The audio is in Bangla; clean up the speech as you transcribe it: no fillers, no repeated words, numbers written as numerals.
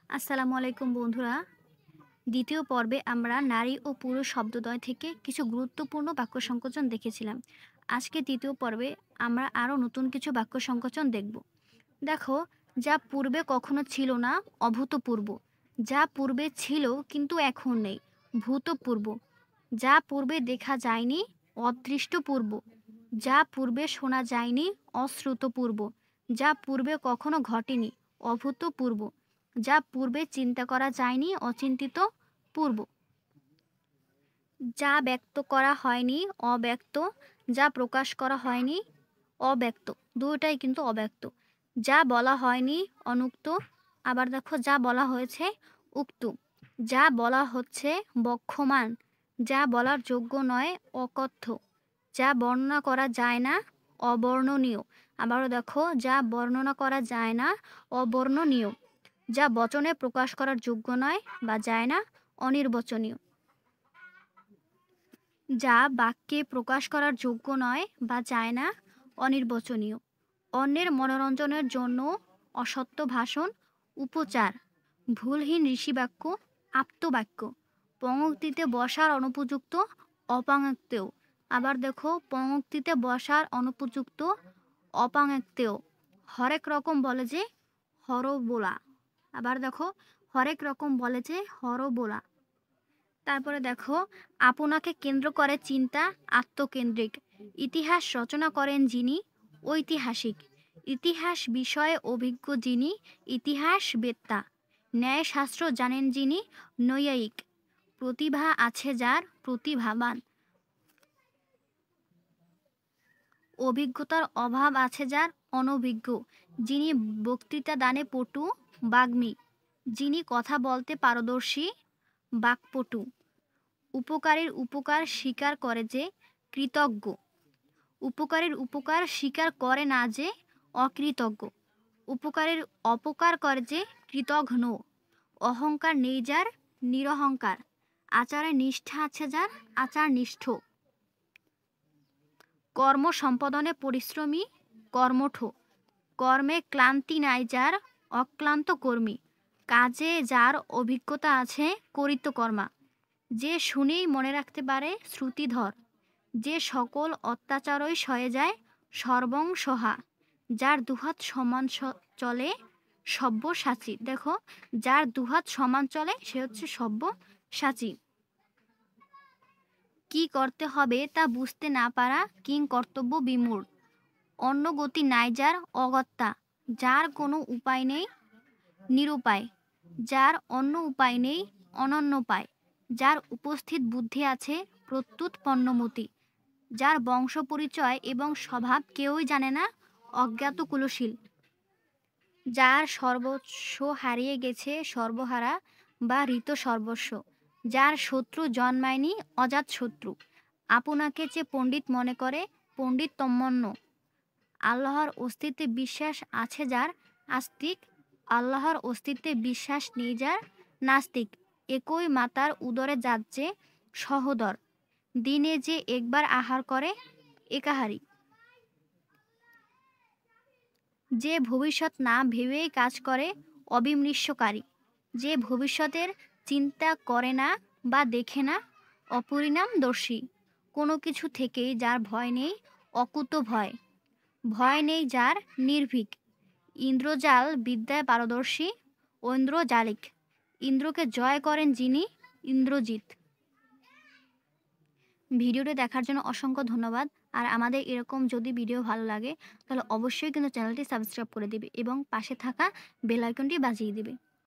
আসসালামু আলাইকুম বন্ধুরা। দ্বিতীয় পর্বে আমরা নারী ও পুরুষ শব্দদ্বয় থেকে কিছু গুরুত্বপূর্ণ বাক্য সংকোচন দেখেছিলাম। আজকে দ্বিতীয় পর্বে আমরা আরও নতুন কিছু বাক্য সংকোচন দেখব। দেখো, যা পূর্বে কখনো ছিল না, অভূতপূর্ব। যা পূর্বে ছিল কিন্তু এখন নেই, ভূতপূর্ব। যা পূর্বে দেখা যায়নি, অদৃষ্টপূর্ব। যা পূর্বে শোনা যায়নি, অশ্রুতপূর্ব। যা পূর্বে কখনো ঘটেনি, অভূতপূর্ব। যা পূর্বে চিন্তা করা যায়নি, অচিন্তিত পূর্ব। যা ব্যক্ত করা হয়নি, অব্যক্ত। যা প্রকাশ করা হয়নি, অব্যক্ত। দুটোটাই কিন্তু অব্যক্ত। যা বলা হয়নি, অনুক্ত। আবার দেখো, যা বলা হয়েছে, উক্ত। যা বলা হচ্ছে, বক্ষমান। যা বলার যোগ্য নয়, অকথ্য। যা বর্ণনা করা যায় না, অবর্ণনীয়। আবারও দেখো, যা বর্ণনা করা যায় না, অবর্ণনীয়। যা বচনে প্রকাশ করার যোগ্য নয় বা যায় না, অনির্বচনীয়। যা বাক্যে প্রকাশ করার যোগ্য নয় বা যায় না, অনির্বচনীয়। অন্যের মনোরঞ্জনের জন্য অসত্য ভাষণ, উপচার। ভুলহীন ঋষিবাক্য, আপ্তবাক্য। পঙ্ক্তিতে বসার অনুপযুক্ত, অপাঙ্ক্তেয়। আবার দেখো, পঙ্ক্তিতে বসার অনুপযুক্ত, অপাঙ্ক্তেয়। হরেক রকম বলে যে, হরবোলা। আবার দেখো, হরেক রকম বলে যে, হরবোলা। তারপরে দেখো, আপনাকে কেন্দ্র করে চিন্তা, আত্মকেন্দ্রিক। ইতিহাস রচনা করেন যিনি, ঐতিহাসিক। ইতিহাস বিষয়ে অভিজ্ঞ যিনি, ইতিহাসবেত্তা। ন্যায়শাস্ত্র জানেন যিনি, নৈয়ায়িক। প্রতিভা আছে যার, প্রতিভাবান। অভিজ্ঞতার অভাব আছে যার, অনভিজ্ঞ। যিনি বক্তৃতা দানে পটু, বাগ্মী। যিনি কথা বলতে পারদর্শী, বাক্পটু। উপকারীর উপকার স্বীকার করে যে, কৃতজ্ঞ। উপকারীর উপকার স্বীকার করে না যে, অকৃতজ্ঞ। উপকারীর অপকার করে যে, কৃতঘ্ন। অহংকার নেই যার, নিরহংকার। আচারে নিষ্ঠা আছে যার, আচারনিষ্ঠ। কর্ম সম্পাদনে পরিশ্রমী, কর্মঠ। কর্মে ক্লান্তি নাই যার, অক্লান্ত কর্মী। কাজে যার অভিজ্ঞতা আছে, করিতকর্মা। যে শুনেই মনে রাখতে পারে, শ্রুতিধর। যে সকল অত্যাচারই সয়ে যায়, সর্বং সহা। যার দুহাত সমান চলে, সব্যসাচী। দেখো, যার দুহাত সমান চলে সে হচ্ছে সব্যসাচী। কি করতে হবে তা বুঝতে না পারা, কিং কর্তব্য বিমূঢ়। অন্য গতি নাই যার, অগত্যা। যার কোনো উপায় নেই, নিরুপায়। যার অন্য উপায় নেই, অনন্যোপায়। যার উপস্থিত বুদ্ধি আছে, প্রত্যুৎপন্নমতি। যার বংশ পরিচয় এবং স্বভাব কেউই জানে না, অজ্ঞাত কুলশীল। যার সর্বস্ব হারিয়ে গেছে, সর্বহারা বা ঋত সর্বস্ব। যার শত্রু জন্মায়নি, অজাতশত্রু। আপনাকে যে পণ্ডিত মনে করে, পণ্ডিততম্মন্য। আল্লাহর অস্তিত্বে বিশ্বাস আছে যার, আস্তিক। আল্লাহর অস্তিত্বে বিশ্বাস নেই যার, নাস্তিক। একই মাতার উদরে যাচ্ছে, সহোদর। দিনে যে একবার আহার করে, একাহারী। যে ভবিষ্যৎ না ভেবেই কাজ করে, অবিমৃষ্যকারী। যে ভবিষ্যতের চিন্তা করে না বা দেখে না, অপরিণামদর্শী। কোনো কিছু থেকেই যার ভয় নেই, অকুতভয়। ভয় নেই যার, নির্ভীক। ইন্দ্রজাল বিদ্যায় পারদর্শী, ঐন্দ্রজালিক। ইন্দ্রকে জয় করেন যিনি, ইন্দ্রজিৎ। ভিডিওটি দেখার জন্য অসংখ্য ধন্যবাদ। আর আমাদের এরকম যদি ভিডিও ভালো লাগে তাহলে অবশ্যই কিন্তু চ্যানেলটি সাবস্ক্রাইব করে দিবে এবং পাশে থাকা বেল আইকনটি বাজিয়ে দিবে।